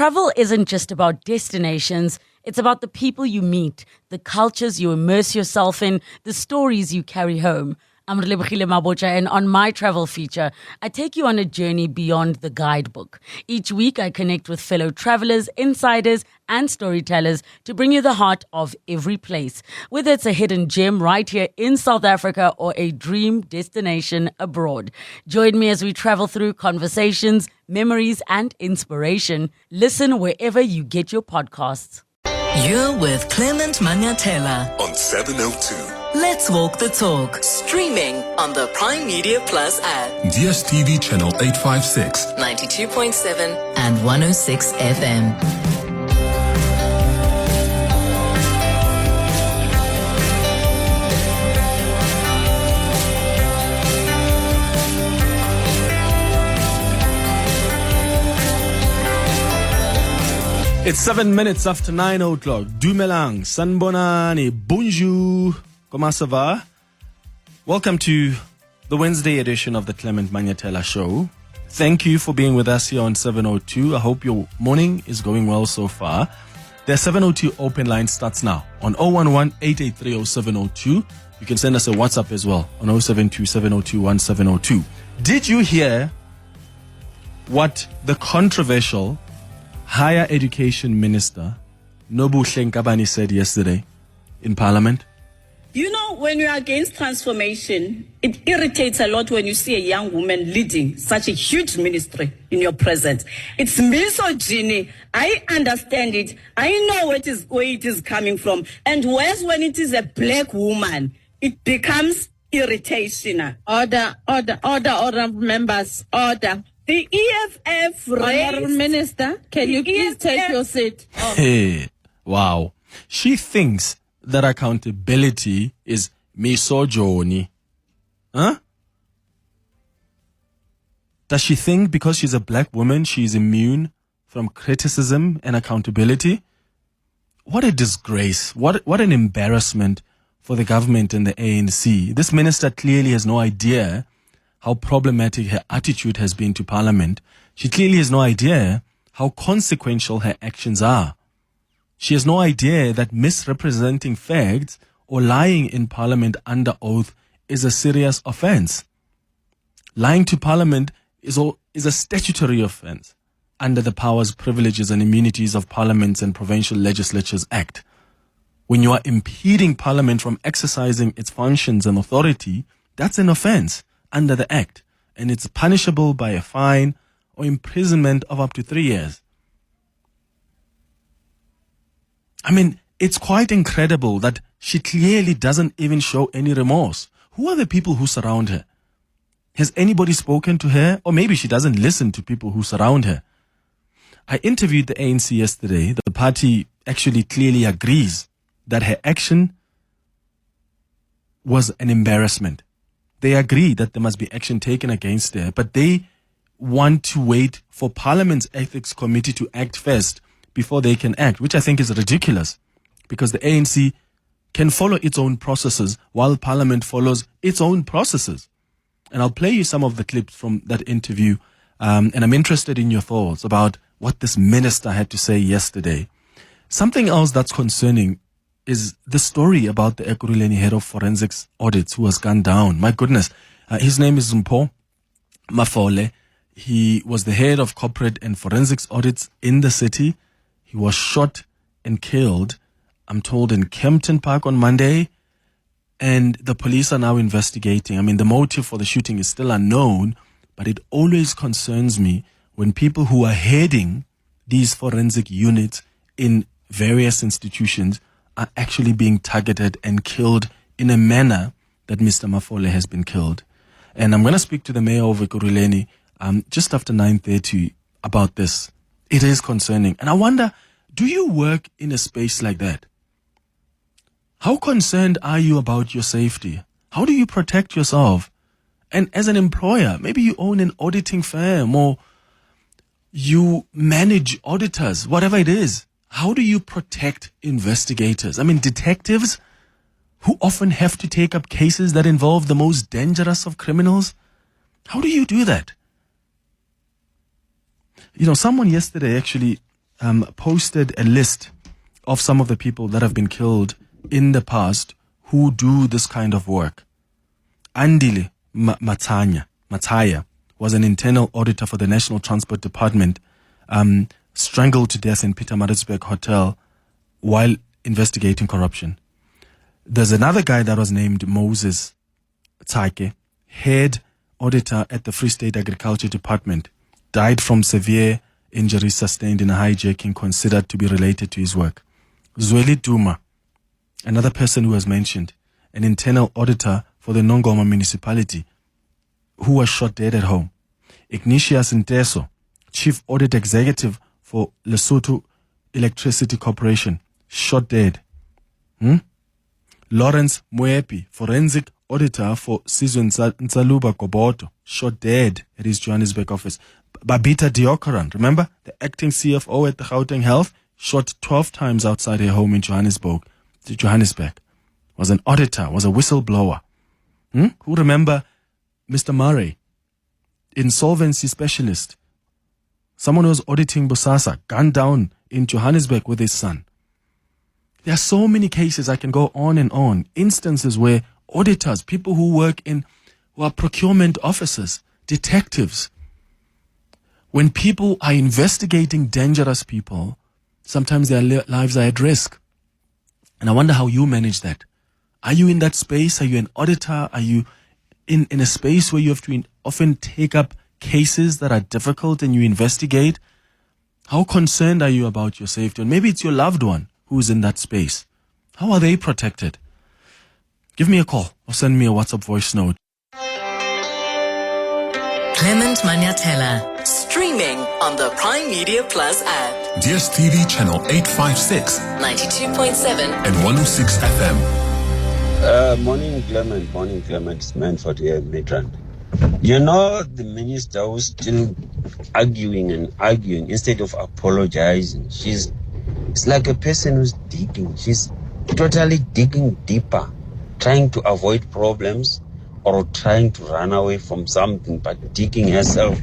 travel isn't just about destinations, it's about the people you meet, the cultures you immerse yourself in, the stories you carry home. I'm Nobuhle Nkabane, and on my travel feature, I take you on a journey beyond the guidebook. Each week, I connect with fellow travelers, insiders, and storytellers to bring you the heart of every place. Whether it's a hidden gem right here in South Africa or a dream destination abroad. Join me as we travel through conversations, memories, and inspiration. Listen wherever you get your podcasts. You're with Clement Manyathela on 702. Let's walk the talk. Streaming on the Prime Media Plus app. DSTV channel 856. 92.7 and 106 FM. It's 7 minutes after 9 o'clock. Dumelang, Sanbonani, Bonjour, comment ça va? Welcome to the Wednesday edition of the Clement Manyathela Show. Thank you for being with us here on 702. I hope your morning is going well so far. The 702 open line starts now on 011-883-0702. You can send us a WhatsApp as well on 072-702-1702. Did you hear what the controversial Higher Education Minister Nobuhle Nkabane said yesterday in Parliament? You know, when you're against transformation, it irritates a lot when you see a young woman leading such a huge ministry in your presence. It's misogyny. I understand it. I know where it is coming from. And worse, when it is a black woman, it becomes irritation. Order, members, order. The EFF Honourable Minister, can you please take your seat? Oh. Hey, wow. She thinks that accountability is misogyny. Huh? Does she think because she's a black woman, she's immune from criticism and accountability? What a disgrace. What an embarrassment for the government and the ANC. This minister clearly has no idea how problematic her attitude has been to Parliament. She clearly has no idea how consequential her actions are. She has no idea that misrepresenting facts or lying in Parliament under oath is a serious offense. Lying to Parliament is a statutory offense under the Powers, Privileges and Immunities of Parliaments and Provincial Legislatures Act. When you are impeding Parliament from exercising its functions and authority, that's an offense under the Act, and it's punishable by a fine or imprisonment of up to 3 years. I mean, it's quite incredible that she clearly doesn't even show any remorse. Who are the people who surround her? Has anybody spoken to her? Or maybe she doesn't listen to people who surround her. I interviewed the ANC yesterday. The party actually clearly agrees that her action was an embarrassment. They agree that there must be action taken against her, but they want to wait for Parliament's Ethics Committee to act first before they can act, which I think is ridiculous, because the ANC can follow its own processes while Parliament follows its own processes. And I'll play you some of the clips from that interview, and I'm interested in your thoughts about what this minister had to say yesterday. Something else that's concerning is the story about the Ekurhuleni head of forensics audits who has gone down. My goodness. His name is Mpho Mafole. He was the head of corporate and forensics audits in the city. He was shot and killed, I'm told, in Kempton Park on Monday. And the police are now investigating. I mean, the motive for the shooting is still unknown, but it always concerns me when people who are heading these forensic units in various institutions are actually being targeted and killed in a manner that Mr. Mafole has been killed. And I'm going to speak to the mayor of Ekurhuleni just after 9:30 about this. It is concerning. And I wonder, do you work in a space like that? How concerned are you about your safety? How do you protect yourself? And as an employer, maybe you own an auditing firm or you manage auditors, whatever it is. How do you protect investigators? I mean, detectives who often have to take up cases that involve the most dangerous of criminals. How do you do that? You know, someone yesterday actually posted a list of some of the people that have been killed in the past who do this kind of work. Andile Mataya was an internal auditor for the National Transport Department, strangled to death in Pietermaritzburg Hotel while investigating corruption. There's another guy that was named Moses Tsake, head auditor at the Free State Agriculture Department, died from severe injuries sustained in a hijacking considered to be related to his work. Zweli Duma, another person who was mentioned, an internal auditor for the Nongoma municipality, who was shot dead at home. Ignatius Nteso, chief audit executive for Lesotho Electricity Corporation, shot dead. Lawrence Moepi, forensic auditor for Sizwe Nsaluba Goboto, shot dead at his Johannesburg office. Babita Diokaran, remember? The acting CFO at the Gauteng Health, shot 12 times outside her home in Johannesburg. Was an auditor, was a whistleblower. Who remember Mr. Murray, insolvency specialist, someone who was auditing Bosasa, gunned down in Johannesburg with his son. There are so many cases, I can go on, instances where auditors, people who are procurement officers, detectives, when people are investigating dangerous people, sometimes their lives are at risk. And I wonder how you manage that. Are you in that space? Are you an auditor? Are you in a space where you have to often take up cases that are difficult and you investigate? How concerned are you about your safety? And maybe it's your loved one who's in that space. How are they protected? Give me a call or send me a WhatsApp voice note. Clement Manyathela, streaming on the Prime Media Plus app. DSTV channel 856 92.7 and 106 FM. Morning, Clement. It's Manford here, Midrand. You know, the minister was still arguing instead of apologizing. It's like a person who's digging. She's totally digging deeper, trying to avoid problems or trying to run away from something, but digging herself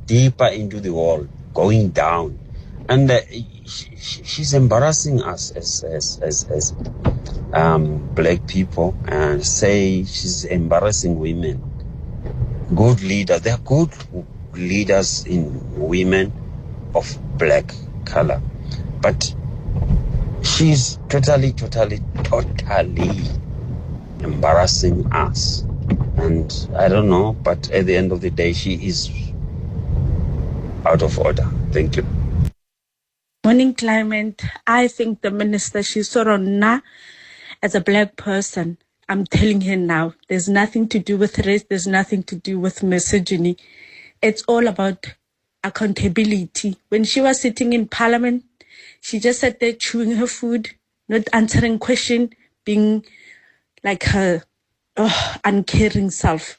deeper into the wall, going down. And she's embarrassing us as black people, and say she's embarrassing women. Good leaders, there are good leaders in women of black color, but she's totally embarrassing us. And I don't know, but at the end of the day, she is out of order. Thank you. Morning, Clement. I think the minister, she's sort of as a black person. I'm telling her now, there's nothing to do with race. There's nothing to do with misogyny. It's all about accountability. When she was sitting in parliament, she just sat there chewing her food, not answering questions, being like her uncaring self,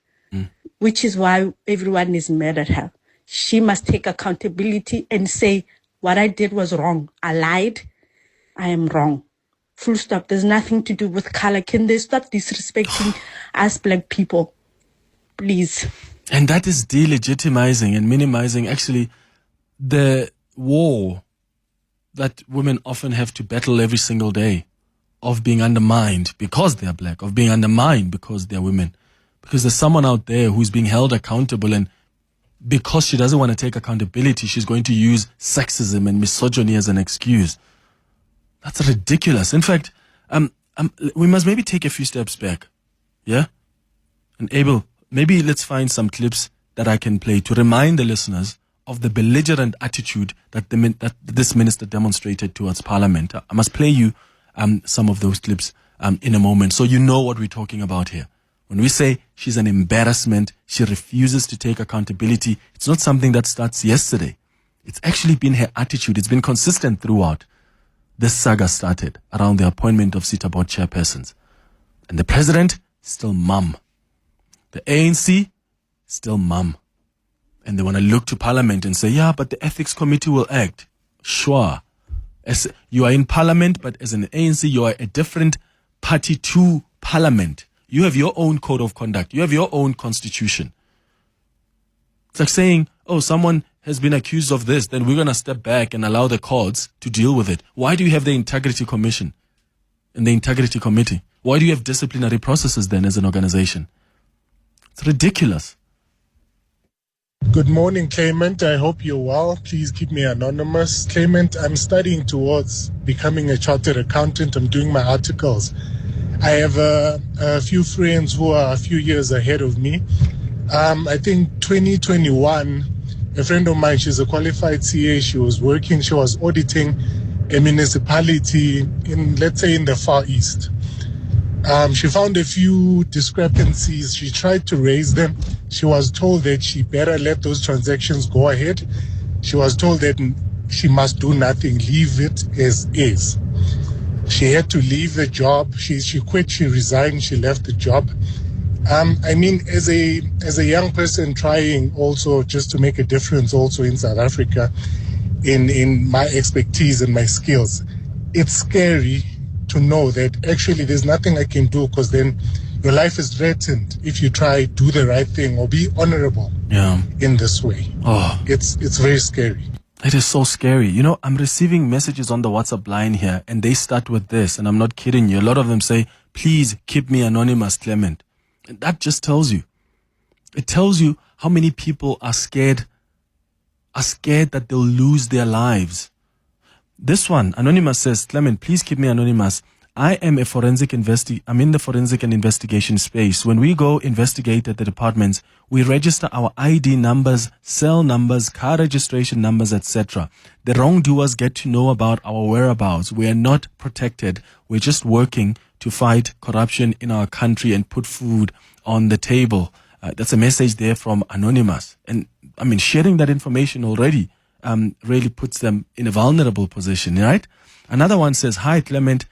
which is why everyone is mad at her. She must take accountability and say, what I did was wrong. I lied. I am wrong. Full stop. There's nothing to do with color. Can they stop disrespecting us black people? Please. And that is delegitimizing and minimizing actually the war that women often have to battle every single day, of being undermined because they are black, of being undermined because they are women. Because there's someone out there who's being held accountable, and because she doesn't want to take accountability, she's going to use sexism and misogyny as an excuse. That's ridiculous. In fact, we must maybe take a few steps back. Yeah? And Abel, maybe let's find some clips that I can play to remind the listeners of the belligerent attitude that this minister demonstrated towards Parliament. I must play you some of those clips in a moment, so you know what we're talking about here. When we say she's an embarrassment, she refuses to take accountability, it's not something that starts yesterday. It's actually been her attitude. It's been consistent throughout. This saga started around the appointment of Sita board chairpersons. And the president, still mum. The ANC, still mum. And they want to look to Parliament and say, yeah, but the ethics committee will act. Sure. As you are in Parliament, but as an ANC, you are a different party to Parliament. You have your own code of conduct. You have your own constitution. It's like saying, oh, someone has been accused of this, then we're going to step back and allow the courts to deal with it. Why do you have the Integrity Commission and the Integrity Committee? Why do you have disciplinary processes then as an organization? It's ridiculous. Good morning, Clement. I hope you're well. Please keep me anonymous. Clement, I'm studying towards becoming a chartered accountant. I'm doing my articles. I have a few friends who are a few years ahead of me. I think 2021, a friend of mine, she's a qualified CA. She was auditing a municipality in, let's say, in the Far East. She found a few discrepancies. She tried to raise them. She was told that she better let those transactions go ahead. She was told that she must do nothing, leave it as is. She had to leave the job. She quit, she resigned, she left the job. I mean, as a young person trying also just to make a difference also in South Africa, in my expertise and my skills, it's scary to know that actually there's nothing I can do, because then your life is threatened if you try do the right thing or be honorable in this way. Oh, it's very scary. It is so scary. You know, I'm receiving messages on the WhatsApp line here, and they start with this, and I'm not kidding you. A lot of them say, please keep me anonymous, Clement. And that just tells you. It tells you how many people are scared that they'll lose their lives. This one, Anonymous, says, Clement, please keep me anonymous. I'm in the forensic and investigation space. When we go investigate at the departments, we register our ID numbers, cell numbers, car registration numbers, etc. The wrongdoers get to know about our whereabouts. We are not protected. We're just working to fight corruption in our country and put food on the table. That's a message there from Anonymous. And I mean, sharing that information already really puts them in a vulnerable position, right? Another one says, hi, Clement.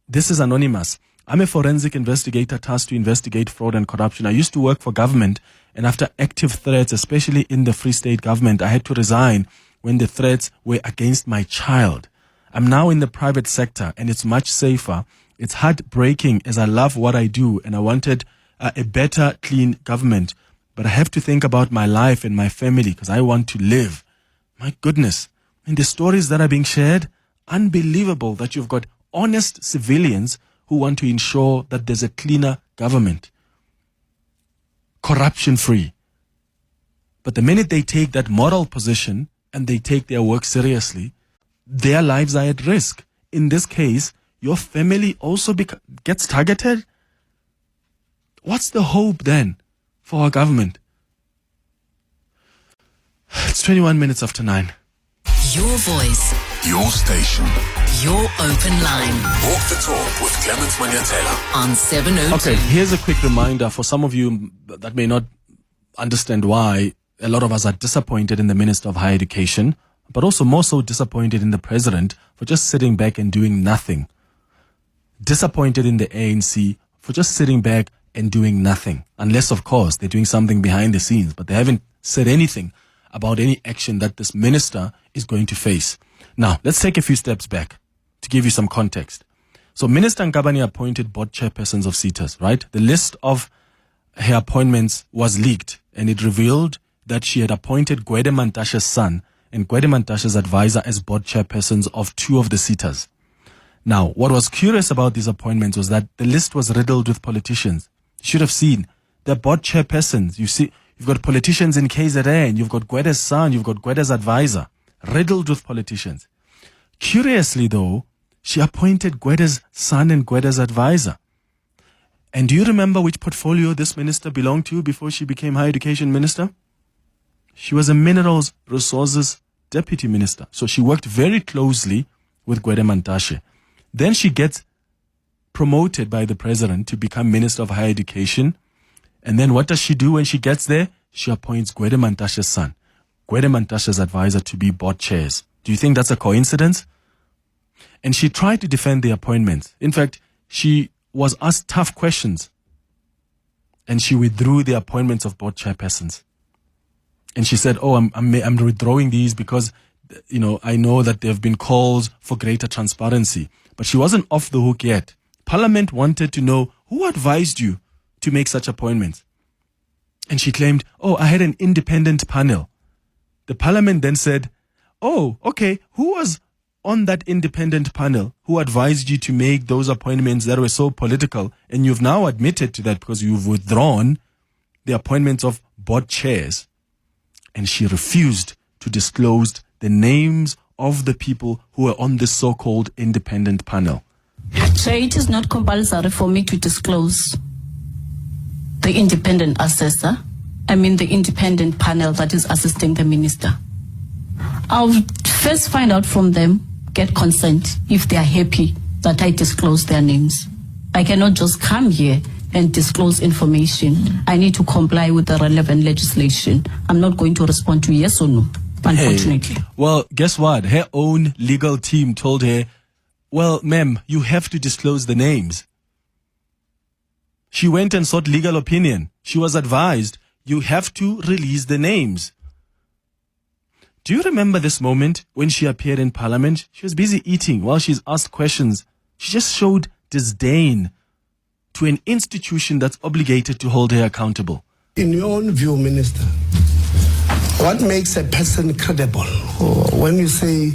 This is Anonymous. I'm a forensic investigator tasked to investigate fraud and corruption. I used to work for government, and after active threats, especially in the Free State government, I had to resign when the threats were against my child. I'm now in the private sector, and it's much safer. It's heartbreaking as I love what I do, and I wanted a better, clean government. But I have to think about my life and my family because I want to live. My goodness. And the stories that are being shared, unbelievable that you've got honest civilians who want to ensure that there's a cleaner government. Corruption-free. But the minute they take that moral position and they take their work seriously, their lives are at risk. In this case, your family also gets targeted. What's the hope then for our government? It's 21 minutes after 9. Your voice, Your station. your open line Walk the talk with Clement Manyathela. on 702. Okay, here's a quick reminder for some of you that may not understand why a lot of us are disappointed in the Minister of Higher Education, but also more so disappointed in the President for just sitting back and doing nothing. Disappointed in the ANC for just sitting back and doing nothing. Unless, of course, they're doing something behind the scenes, but they haven't said anything about any action that this minister is going to face. Now, let's take a few steps back to give you some context. So Minister Nkabane appointed board chairpersons of SETAs, right? The list of her appointments was leaked, and it revealed that she had appointed Gwede Mantashe's son and Gwede Mantashe's advisor as board chairpersons of 2 of the SETAs. Now, what was curious about these appointments was that the list was riddled with politicians. You should have seen the board chairpersons. You see, you've got politicians in KZN, you've got Gwede's son, you've got Gwede's advisor, riddled with politicians. Curiously, though, she appointed Gwede's son and Gwede's advisor. And do you remember which portfolio this minister belonged to before she became Higher Education Minister? She was a Minerals Resources Deputy Minister. So she worked very closely with Gwede Mantashe. Then she gets promoted by the president to become Minister of Higher Education. And then what does she do when she gets there? She appoints Gwede Mantashe's son, Gwede Mantashe's advisor, to be board chairs. Do you think that's a coincidence? And she tried to defend the appointments. In fact, she was asked tough questions. And she withdrew the appointments of board chairpersons. And she said, I'm withdrawing these because, I know that there have been calls for greater transparency. But she wasn't off the hook yet. Parliament wanted to know who advised you to make such appointments. And she claimed, I had an independent panel. the parliament then said, oh, okay, who was on that independent panel who advised you to make those appointments that were so political? And you've now admitted to that because you've withdrawn the appointments of board chairs. And she refused to disclose the names of the people who were on this so-called independent panel. So it is not compulsory for me to disclose the independent assessor. The independent panel that is assisting the minister. I'll first find out from them, get consent, if they are happy that I disclose their names. I cannot just come here and disclose information. I need to comply with the relevant legislation. I'm not going to respond to yes or no, unfortunately. Hey, well, guess what? Her own legal team told her, well, ma'am, you have to disclose the names. She went and sought legal opinion. She was advised, you have to release the names. Do you remember this moment when she appeared in parliament? She was busy eating while she's asked questions. She just showed disdain to an institution that's obligated to hold her accountable. In your own view, Minister, what makes a person credible? When you say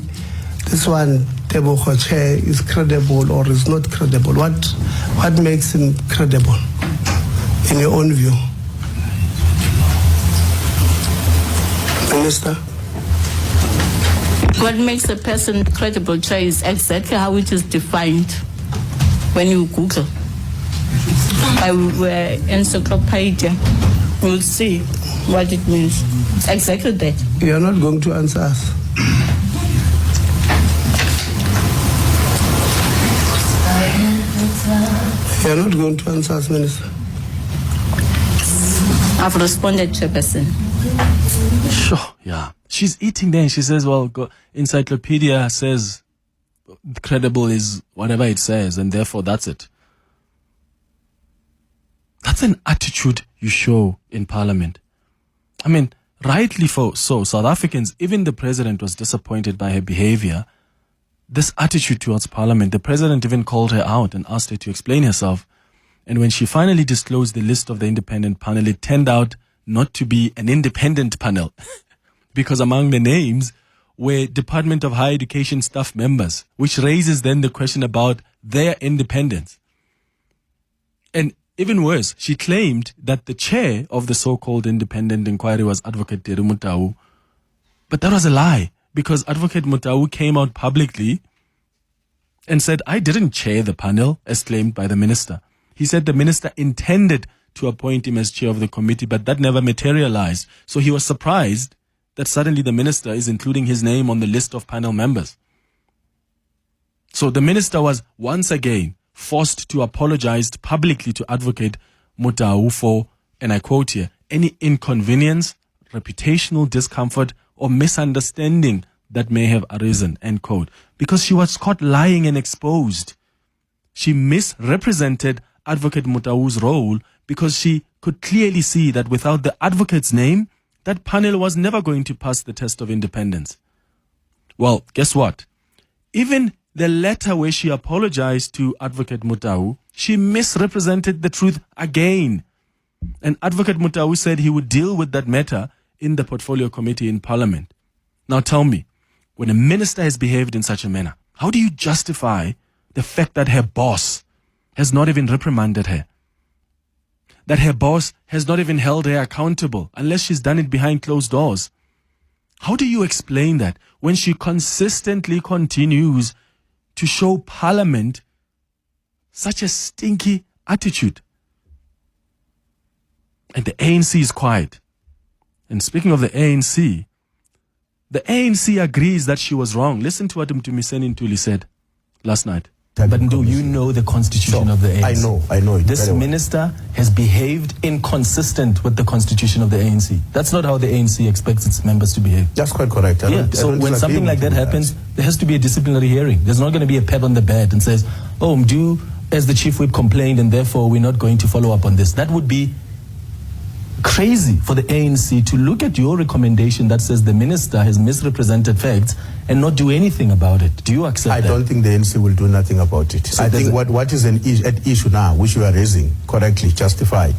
this one, Tebogo Chair, is credible or is not credible, what makes him credible in your own view? Minister? What makes a person credible, Chair, is exactly how it is defined when you Google. By encyclopedia, you'll see what it means. Exactly that. You're not going to answer us. You're not going to answer us, Minister. I've responded, Chairperson. Sure, yeah. She's eating there and she says, well, encyclopedia says credible is whatever it says, and therefore that's it. That's an attitude you show in parliament. Rightly so, South Africans, even the president was disappointed by her behavior. This attitude towards parliament, the president even called her out and asked her to explain herself. And when she finally disclosed the list of the independent panel, it turned out not to be an independent panel because among the names were Department of Higher Education staff members, which raises then the question about their independence. And even worse, she claimed that the chair of the so-called independent inquiry was Advocate Teru Mutau. But that was a lie, because Advocate Mutau came out publicly and said, I didn't chair the panel, as claimed by the minister. He said the minister intended to appoint him as chair of the committee, but that never materialized. So he was surprised that suddenly the minister is including his name on the list of panel members. So the minister was once again forced to apologize publicly to Advocate Mutau for, and I quote here, any inconvenience, reputational discomfort, or misunderstanding that may have arisen, end quote. Because she was caught lying and exposed. She misrepresented Advocate Mutau's role because she could clearly see that without the advocate's name, that panel was never going to pass the test of independence. Well, guess what? Even the letter where she apologized to Advocate Mutau, she misrepresented the truth again. And Advocate Mutau said he would deal with that matter in the portfolio committee in parliament. Now tell me, when a minister has behaved in such a manner, how do you justify the fact that her boss has not even reprimanded her? That her boss has not even held her accountable unless she's done it behind closed doors? How do you explain that when she consistently continues to show parliament such a stinky attitude? And the ANC is quiet. And speaking of the ANC agrees that she was wrong. Listen to what Mtumiseni Ntuli said last night. But do you know the constitution of the ANC? I know it. This minister has behaved inconsistent with the constitution of the ANC. That's not how the ANC expects its members to behave. That's quite correct. So when something like that happens, there has to be a disciplinary hearing. There's not going to be a pat on the back and says, oh, Mdu, as the chief whip complained, and therefore we're not going to follow up on this. That would be crazy for the ANC to look at your recommendation that says the minister has misrepresented facts and not do anything about it. Do you accept that? I don't think the ANC will do nothing about it. So I think what is at issue now, which you are raising, correctly justified,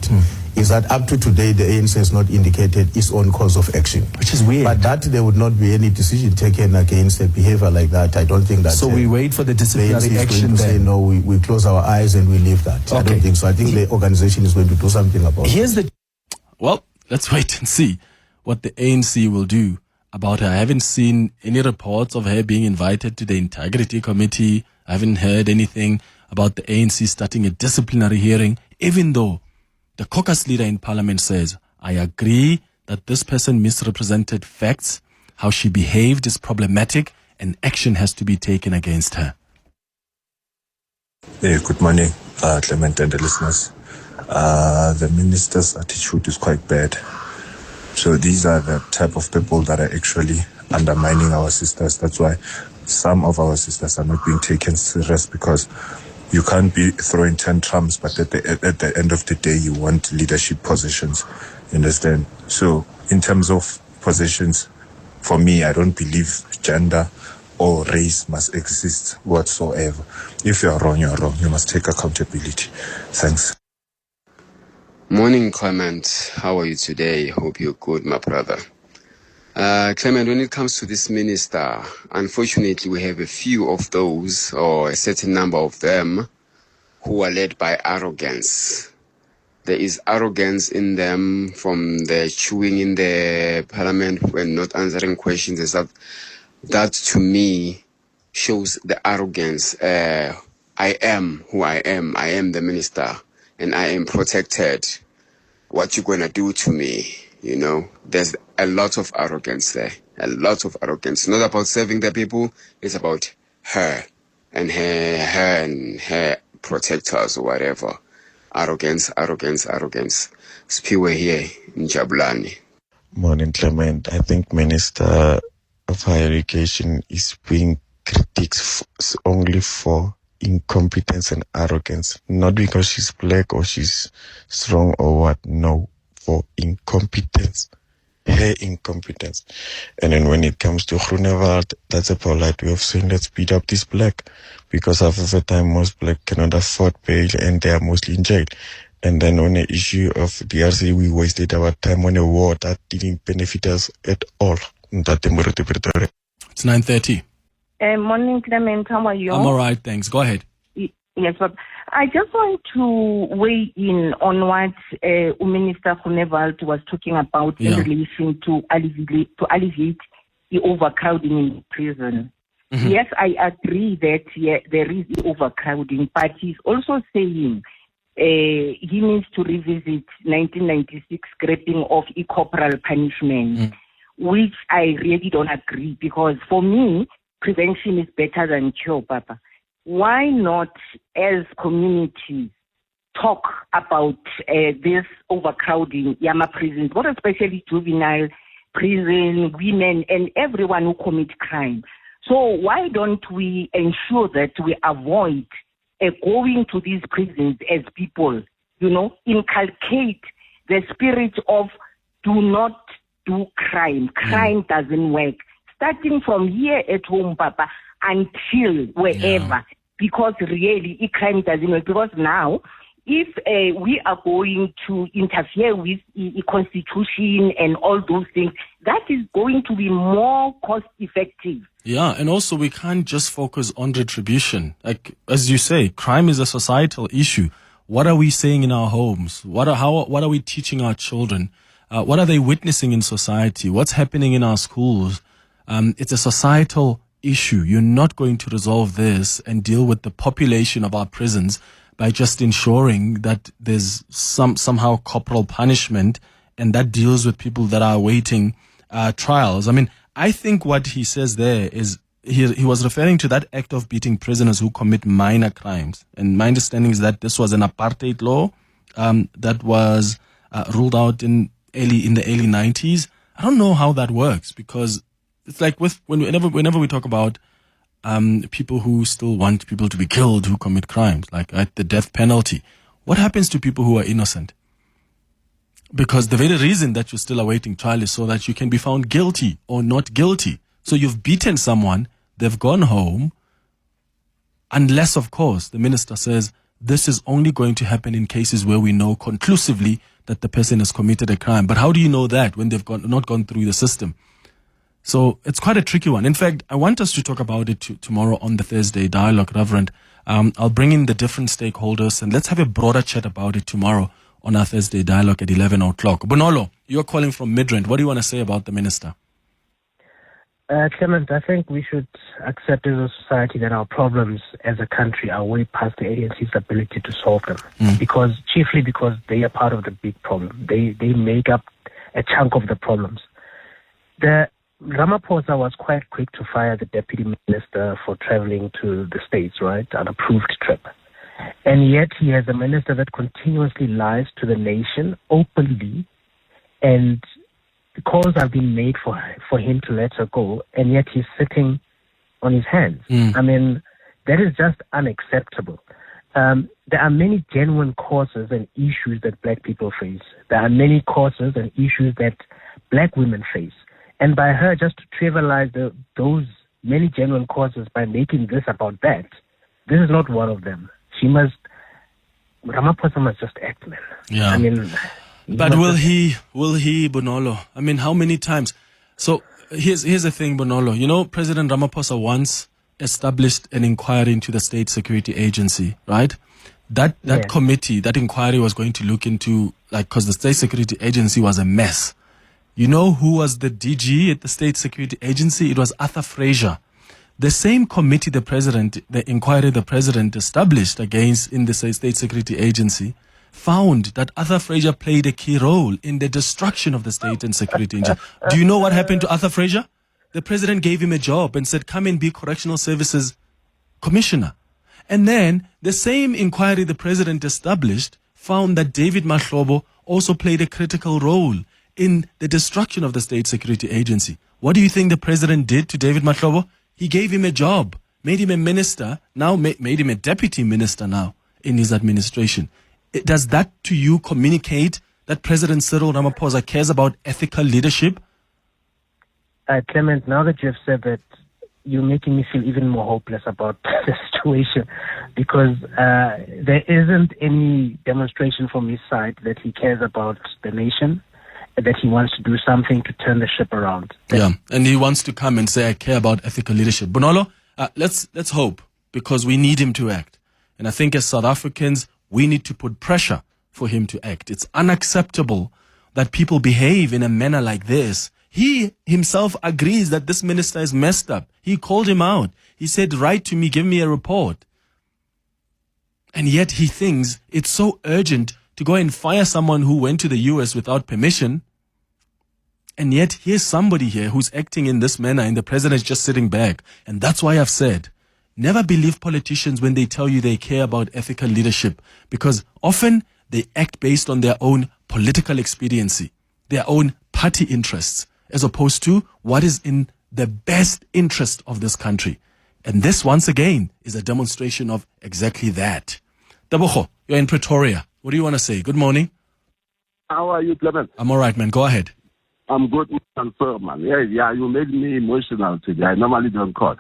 is that up to today, the ANC has not indicated its own course of action. Which is weird. But that there would not be any decision taken against a behavior like that. I don't think that. So we wait for the disciplinary the ANC action is going to say, no, we close our eyes and we leave that. Okay. I don't think so. I think the organization is going to do something about it. Well, let's wait and see what the ANC will do about her. I haven't seen any reports of her being invited to the Integrity Committee. I haven't heard anything about the ANC starting a disciplinary hearing, even though the caucus leader in Parliament says, I agree that this person misrepresented facts. How she behaved is problematic and action has to be taken against her. Hey, good morning, Clement and the listeners. The minister's attitude is quite bad. So these are the type of people that are actually undermining our sisters. That's why some of our sisters are not being taken serious, because you can't be throwing tantrums, but at the end of the day, you want leadership positions. You understand? So in terms of positions, for me, I don't believe gender or race must exist whatsoever. If you're wrong, you're wrong. You must take accountability. Thanks. Morning, Clement. How are you today? Hope you're good, my brother. Clement, when it comes to this minister, unfortunately, we have a few of those, or a certain number of them, who are led by arrogance. There is arrogance in them, from the chewing in the parliament when not answering questions and stuff. That, to me, shows the arrogance. I am who I am. I am the minister, and I am protected. What you gonna do to me? You know, there's a lot of arrogance there. A lot of arrogance. Not about serving the people. It's about her and her protectors or whatever. Arrogance. Spiwe here in Jabulani. Morning, Clement. I think Minister of Higher Education is being critiqued only for incompetence and arrogance. Not because she's black or she's strong or what. No. For incompetence, her incompetence. And then when it comes to Groenewald, that's a polite way of saying let's beat up this black, because half of the time most black cannot afford bail and they are mostly in jail. And then on the issue of DRC, we wasted our time on a war that didn't benefit us at all. It's 9:30. Morning, Clement. How are you? I'm all right, thanks. Go ahead. Yes, but I just want to weigh in on what Minister Groenewald was talking about in relation to alleviate the overcrowding in prison. Mm-hmm. Yes, I agree that there is the overcrowding, but he's also saying he needs to revisit 1996 scrapping of corporal punishment, which I really don't agree, because for me, prevention is better than cure, Papa. Why not, as communities, talk about this overcrowding, Yama prisons, more especially juvenile prison, women, and everyone who commits crime? So why don't we ensure that we avoid going to these prisons as people, inculcate the spirit of do not do crime. Crime doesn't work. Starting from here at home, Papa, until wherever, because really crime doesn't work. Because now, if we are going to interfere with the constitution and all those things, that is going to be more cost effective. Yeah, and also we can't just focus on retribution. Like, as you say, crime is a societal issue. What are we saying in our homes? What are we teaching our children? What are they witnessing in society? What's happening in our schools? It's a societal issue. You're not going to resolve this and deal with the population of our prisons by just ensuring that there's somehow corporal punishment and that deals with people that are awaiting trials. I mean, I think what he says there is he was referring to that act of beating prisoners who commit minor crimes. And my understanding is that this was an apartheid law that was ruled out in the early 90s. I don't know how that works, because it's like whenever we talk about people who still want people to be killed who commit crimes, like the death penalty, what happens to people who are innocent? Because the very reason that you're still awaiting trial is so that you can be found guilty or not guilty. So you've beaten someone, they've gone home, unless, of course, the minister says this is only going to happen in cases where we know conclusively that the person has committed a crime. But how do you know that when they've not gone through the system? So it's quite a tricky one. In fact, I want us to talk about it tomorrow on the Thursday Dialogue, Reverend. I'll bring in the different stakeholders and let's have a broader chat about it tomorrow on our Thursday Dialogue at 11 o'clock. Bonolo, you're calling from Midrand. What do you want to say about the minister? Clement, I think we should accept as a society that our problems as a country are way past the ANC's ability to solve them. Chiefly because they are part of the big problem. They make up a chunk of the problems. The Ramaphosa was quite quick to fire the deputy minister for traveling to the States, right? An approved trip. And yet he has a minister that continuously lies to the nation openly, and the calls have been made for him to let her go, and yet he's sitting on his hands. I mean, that is just unacceptable. There are many genuine causes and issues that black people face. There are many causes and issues that black women face. And by her just to trivialize those many genuine causes by making this about that, this is not one of them. Ramaphosa must just act, man. Yeah. I mean... But will he, Bonolo? I mean, how many times? So here's the thing, Bonolo. You know, President Ramaphosa once established an inquiry into the State Security Agency, right? That committee, that inquiry was going to look into, because the State Security Agency was a mess. You know who was the DG at the State Security Agency? It was Arthur Fraser. The same committee the inquiry the president established in the State Security Agency found that Arthur Fraser played a key role in the destruction of the state and security agency. Do you know what happened to Arthur Fraser? The president gave him a job and said, come and be Correctional Services Commissioner. And then the same inquiry the president established found that David Mahlobo also played a critical role in the destruction of the State Security Agency. What do you think the president did to David Mahlobo? He gave him a job, made him a minister, now made him a deputy minister now in his administration. Does that to you communicate that President Cyril Ramaphosa cares about ethical leadership? Clement, now that you have said that, you're making me feel even more hopeless about the situation, because there isn't any demonstration from his side that he cares about the nation, that he wants to do something to turn the ship around. Yeah, and he wants to come and say, I care about ethical leadership. Bonolo, let's hope, because we need him to act. And I think as South Africans, we need to put pressure for him to act. It's unacceptable that people behave in a manner like this. He himself agrees that this minister is messed up. He called him out. He said, write to me, give me a report. And yet he thinks it's so urgent to go and fire someone who went to the US without permission. And yet here's somebody here who's acting in this manner and the president is just sitting back. And that's why I've said, never believe politicians when they tell you they care about ethical leadership, because often they act based on their own political expediency, their own party interests, as opposed to what is in the best interest of this country. And this, once again, is a demonstration of exactly that. Tabogo, you're in Pretoria. What do you want to say? Good morning. How are you, Clement? I'm all right, man. Go ahead. I'm good, man. Yeah, you made me emotional today. I normally don't call.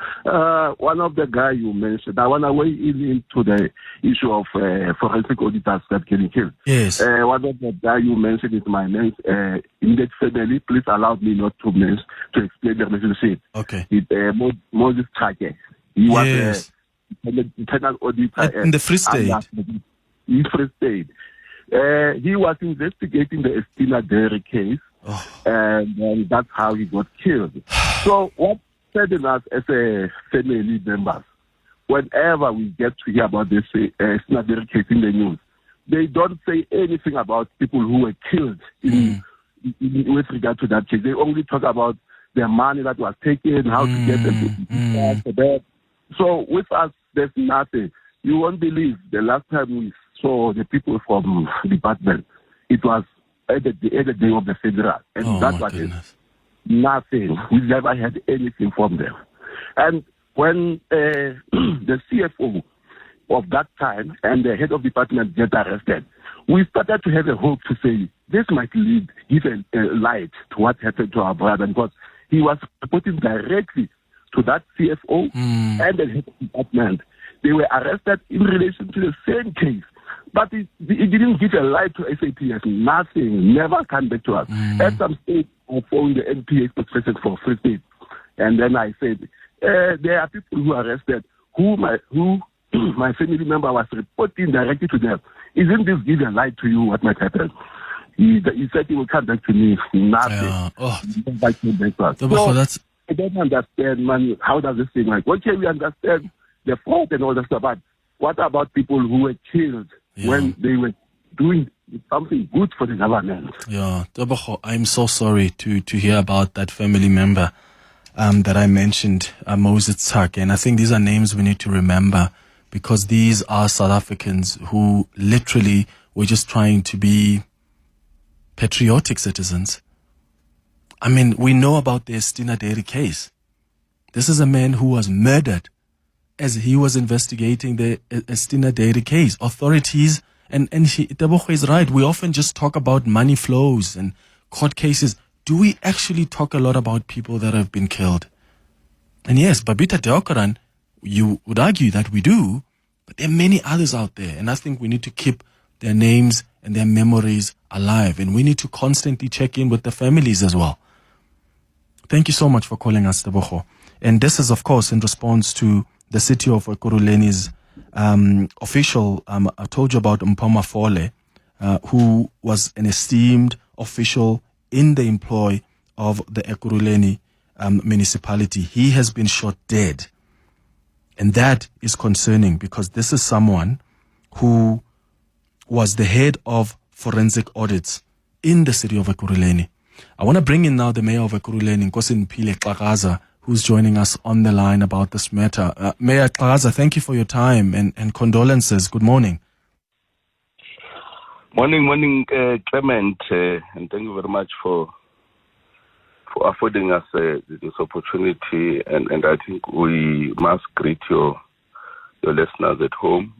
One of the guys you mentioned, I want to weigh in into the issue of forensic auditors that getting killed. Yes. One of the guys you mentioned is my man's immediate family. Please allow me not to explain the relationship. Okay. It's Moses Chake. He was the internal auditor. In the Free State. In Free State. He was investigating the Estina Dairy case. And that's how he got killed. So what saddened us as a family members, whenever we get to hear about this Snadder case in the news, they don't say anything about people who were killed with regard to that case. They only talk about the money that was taken, how to get them to that. So with us, there's nothing. You won't believe the last time we saw the people from the department, it was at the day of the federal, and that was it. Nothing. We never had anything from them. And when the CFO of that time and the head of department get arrested, we started to have a hope to say this might give a light to what happened to our brother, because he was reporting directly to that CFO and the head of department. they were arrested in relation to the same case. But it didn't give a light to SAPS. Nothing. Never come back to us. At some stage, I phoned the NPA spokesperson for Free State. And then I said, there are people who are arrested who my family member was reporting directly to them. Isn't this give a light to you what might happen? He said he will come back to me. Nothing. Yeah. Oh. So, I don't understand, man. How does this thing like? Okay, we understand the fraud and all that stuff, but what about people who were killed when they were doing something good for the government? Yeah, I'm so sorry to hear about that family member that I mentioned, Moses Tsake. And I think these are names we need to remember, because these are South Africans who literally were just trying to be patriotic citizens. I mean, we know about the Estina Dairy case. This is a man who was murdered as he was investigating the Estina Dairy case. Authorities, and Tebogo is right, we often just talk about money flows and court cases. Do we actually talk a lot about people that have been killed? And yes, Babita Deokaran, you would argue that we do, but there are many others out there. And I think we need to keep their names and their memories alive. And we need to constantly check in with the families as well. Thank you so much for calling us, Tebogo. And this is, of course, in response to the city of Ekurhuleni's official. I told you about Mpoma Fole, who was an esteemed official in the employ of the Ekurhuleni municipality. He has been shot dead. And that is concerning, because this is someone who was the head of forensic audits in the city of Ekurhuleni. I want to bring in now the mayor of Ekurhuleni, Nkosi Mpile Xakaza, who's joining us on the line about this matter. Mayor Xakaza, thank you for your time and condolences. Good morning. Morning, Clement, and thank you very much for affording us this opportunity. And I think we must greet your listeners at home.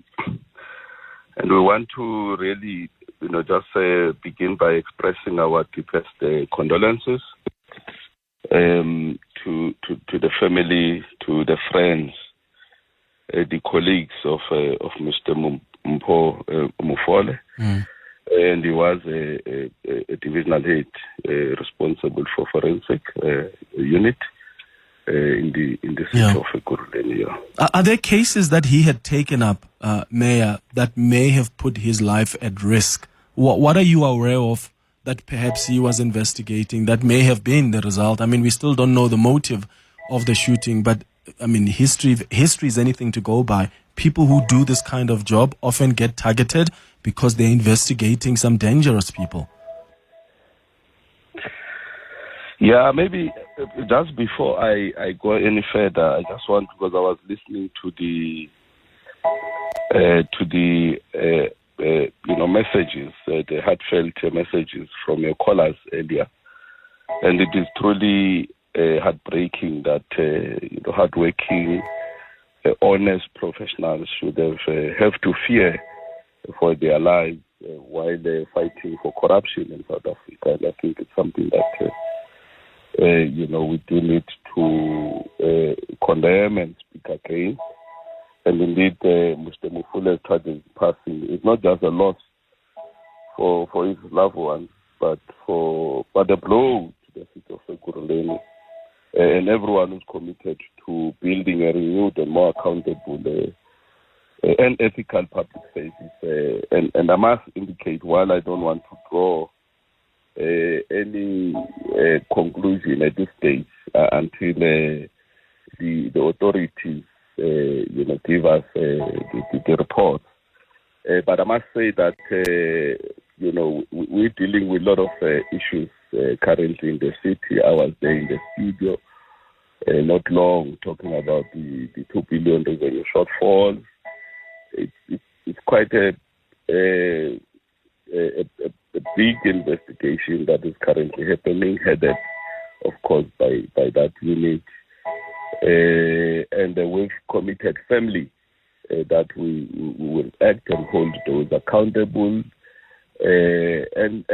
And we want to really, just begin by expressing our deepest condolences to the family, to the friends, the colleagues of Mr. Mufole. And he was a divisional head responsible for forensic unit in the city of Ekurhuleni. Are there cases that he had taken up, Mayor, that may have put his life at risk? What are you aware of that perhaps he was investigating that may have been the result? I mean, we still don't know the motive of the shooting, but I mean, history is anything to go by. People who do this kind of job often get targeted because they're investigating some dangerous people. Yeah, maybe just before I go any further, I just want, because I was listening to the messages, the heartfelt messages from your callers earlier, and it is truly heartbreaking that hardworking, honest professionals should have to fear for their lives while they're fighting for corruption in South Africa. And I think it's something that we do need to condemn and speak against. And indeed, Mr. Mufule's tragic passing is not just a loss for his loved ones, but a blow to the city of Ekurhuleni and everyone who's committed to building a renewed and more accountable and ethical public spaces. And I must indicate, while I don't want to draw any conclusion at this stage until the authorities give us the reports. But I must say that we're dealing with a lot of issues currently in the city. I was there in the studio not long talking about the 2 billion revenue shortfall. It's quite a big investigation that is currently happening, headed, of course, by that unit. And we've committed firmly that we will act and hold those accountable. And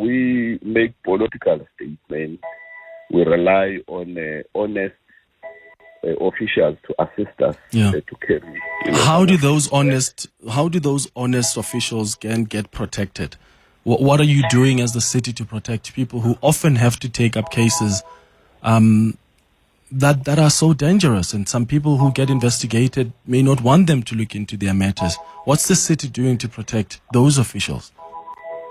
we make political statements. We rely on honest officials to assist us to carry. How do those honest officials can get protected? What are you doing as the city to protect people who often have to take up cases that are so dangerous, and some people who get investigated may not want them to look into their matters? What's the city doing to protect those officials?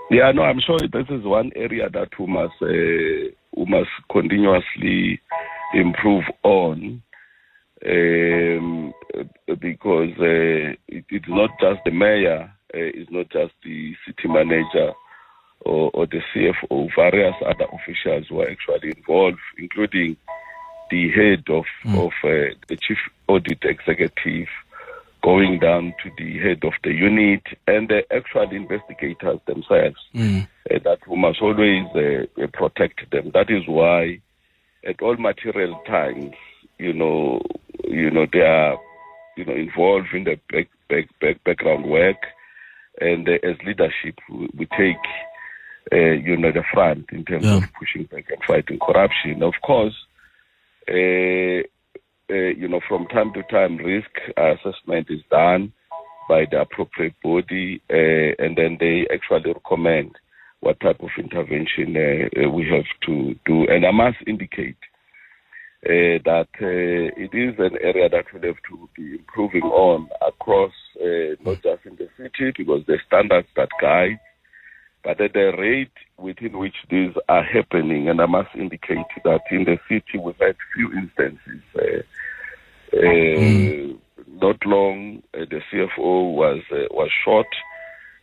Yeah, no, I'm sure this is one area that we must continuously improve on, because it's not just the mayor, it's not just the city manager or the CFO, various other officials who are actually involved, including the head of the chief audit executive, going down to the head of the unit, and the actual investigators themselves, that we must always protect them. That is why at all material times, they are, involved in the background work, and as leadership, we take, the front in terms of pushing back and fighting corruption. Of course, from time to time, risk assessment is done by the appropriate body, and then they actually recommend what type of intervention we have to do. And I must indicate that it is an area that we have to be improving on across, not just in the city, because the standards that guide, but at the rate within which these are happening. And I must indicate that in the city we've had few instances. Not long, the CFO was shot.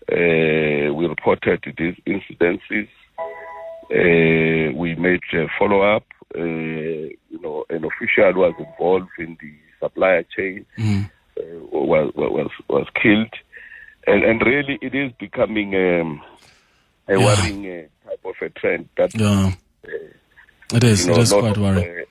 We reported these incidences. We made a follow-up. An official was involved in the supplier chain, was killed, and really it is becoming a worrying type of a trend. That it is. It is quite worrying.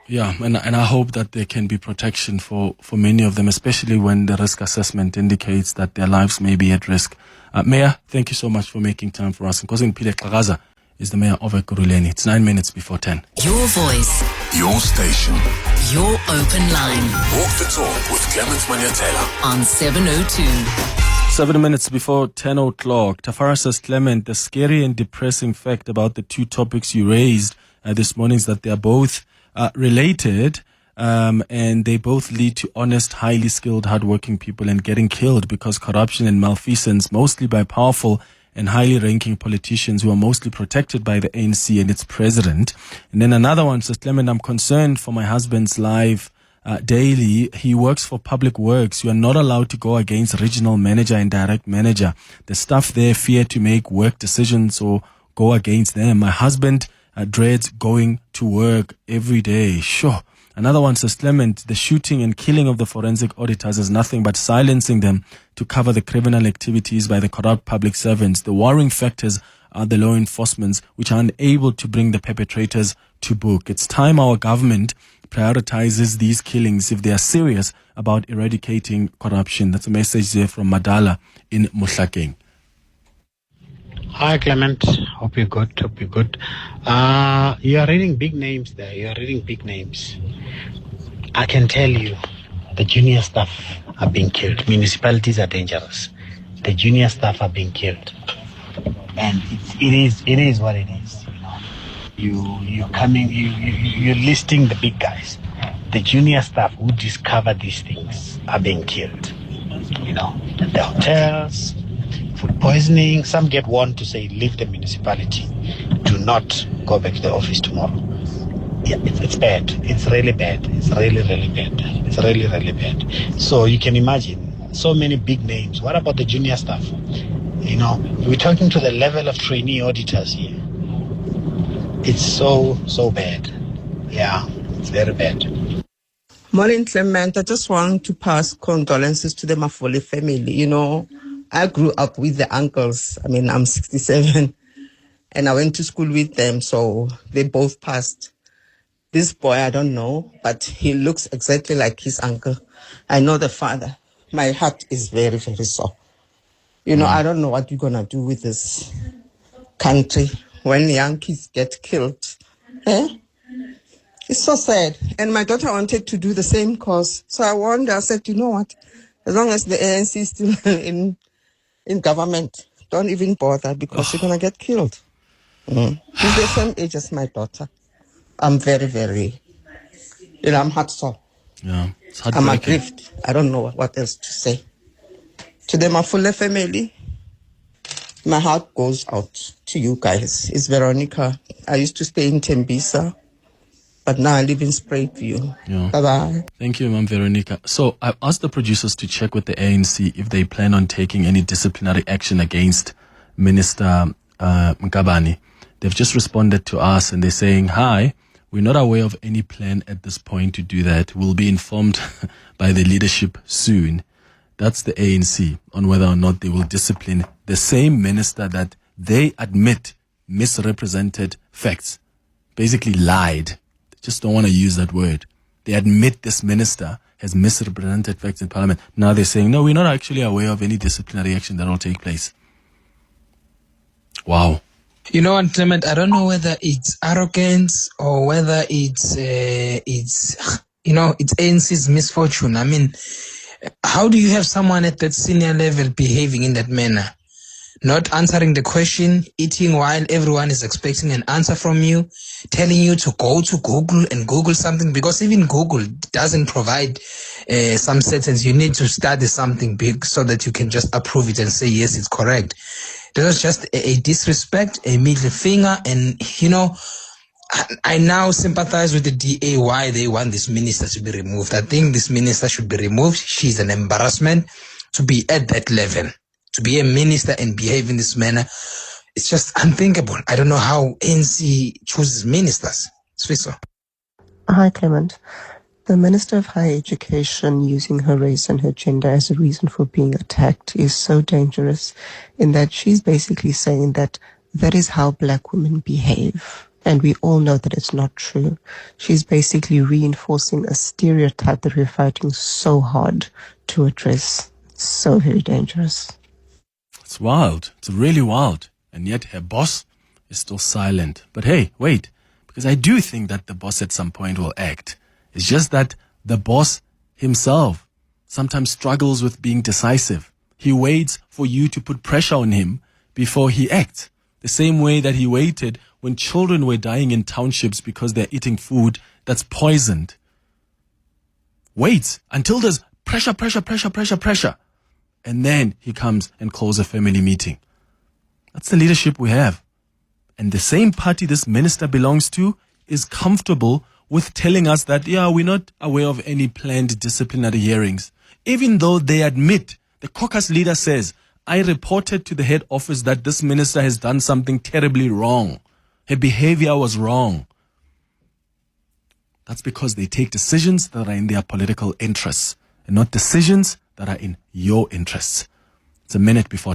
Yeah, and I hope that there can be protection for many of them, especially when the risk assessment indicates that their lives may be at risk. Mayor, thank you so much for making time for us. Nkosi Mpile Xakaza is the mayor of Ekurhuleni. It's 9 minutes before 10. Your voice, Your station. your open line Walk the talk with Clement Manyathela. on 702. 7 minutes before 10 o'clock. Tafara says, Clement, the scary and depressing fact about the two topics you raised this morning is that they are both related, and they both lead to honest, highly skilled, hardworking people and getting killed because corruption and malfeasance, mostly by powerful and highly ranking politicians who are mostly protected by the ANC and its president. And then another one says, Clement, I'm concerned for my husband's life daily. He works for Public Works. You are not allowed to go against regional manager and direct manager. The staff there fear to make work decisions or go against them. My husband dreads going to work every day. Sure. Another one says, Clement, the shooting and killing of the forensic auditors is nothing but silencing them to cover the criminal activities by the corrupt public servants. The worrying factors are the law enforcement, which are unable to bring the perpetrators to book. It's time our government prioritizes these killings if they are serious about eradicating corruption. That's a message there from Madala in Mohlakeng. Hi, Clement. Hope you're good. You are reading big names there. You are reading big names. I can tell you, the junior staff are being killed. Municipalities are dangerous. The junior staff are being killed, and it is what it is. You're listing the big guys. The junior staff who discover these things are being killed. At the hotels. Food poisoning. Some get warned to say, leave the municipality. Do not go back to the office tomorrow. Yeah, it's bad. It's really bad. It's really, really bad. It's really, really bad. So you can imagine so many big names. What about the junior staff? We're talking to the level of trainee auditors here. It's so bad. Yeah, it's very bad. Morning, Clement. I just want to pass condolences to the Mafole family. I grew up with the uncles. I'm 67 and I went to school with them. So they both passed. This boy, I don't know, but he looks exactly like his uncle. I know the father. My heart is very, very sore. I don't know what you're going to do with this country when young kids get killed. It's so sad. And my daughter wanted to do the same course. So I warned her, I said, you know what? As long as the ANC is still in government, don't even bother because you're going to get killed. She's the same age as my daughter. I'm very, very, I'm hurt sore. Yeah, it's I'm heartbreaking. aggrieved. I don't know what else to say. To the Nobuhle family, my heart goes out to you guys. It's Veronica. I used to stay in Tembisa, but now I live in Sprayview. Yeah. Bye-bye. Thank you, Ma'am Veronica. So I've asked the producers to check with the ANC if they plan on taking any disciplinary action against Minister Nkabane. They've just responded to us and they're saying, hi, we're not aware of any plan at this point to do that. We'll be informed by the leadership soon. That's the ANC on whether or not they will discipline the same minister that they admit misrepresented facts, basically lied. They just don't want to use that word. They admit this minister has misrepresented facts in parliament. Now they're saying, no, we're not actually aware of any disciplinary action that will take place. Wow. You know what, Clement? I don't know whether it's arrogance or whether it's ANC's misfortune. I mean, how do you have someone at that senior level behaving in that manner? Not answering the question, eating while everyone is expecting an answer from you, telling you to go to Google and Google something, because even Google doesn't provide some sentence. You need to study something big so that you can just approve it and say, yes, it's correct. That was just a disrespect, a middle finger, and, I now sympathize with the DA why they want this minister to be removed. I think this minister should be removed. She's an embarrassment to be at that level. To be a minister and behave in this manner, it's just unthinkable. I don't know how ANC chooses ministers. Swiso. Hi, Clement. The Minister of Higher Education using her race and her gender as a reason for being attacked is so dangerous in that she's basically saying that is how black women behave. And we all know that it's not true. She's basically reinforcing a stereotype that we're fighting so hard to address. It's so very dangerous. It's wild. It's really wild. And yet her boss is still silent. But hey, wait. Because I do think that the boss at some point will act. It's just that the boss himself sometimes struggles with being decisive. He waits for you to put pressure on him before he acts. The same way that he waited when children were dying in townships because they're eating food that's poisoned. Waits until there's pressure. And then he comes and calls a family meeting. That's the leadership we have. And the same party this minister belongs to is comfortable with telling us that, we're not aware of any planned disciplinary hearings. Even though they admit, the caucus leader says, I reported to the head office that this minister has done something terribly wrong. Her behavior was wrong. That's because they take decisions that are in their political interests and not decisions that are in your interests. It's a minute before 10.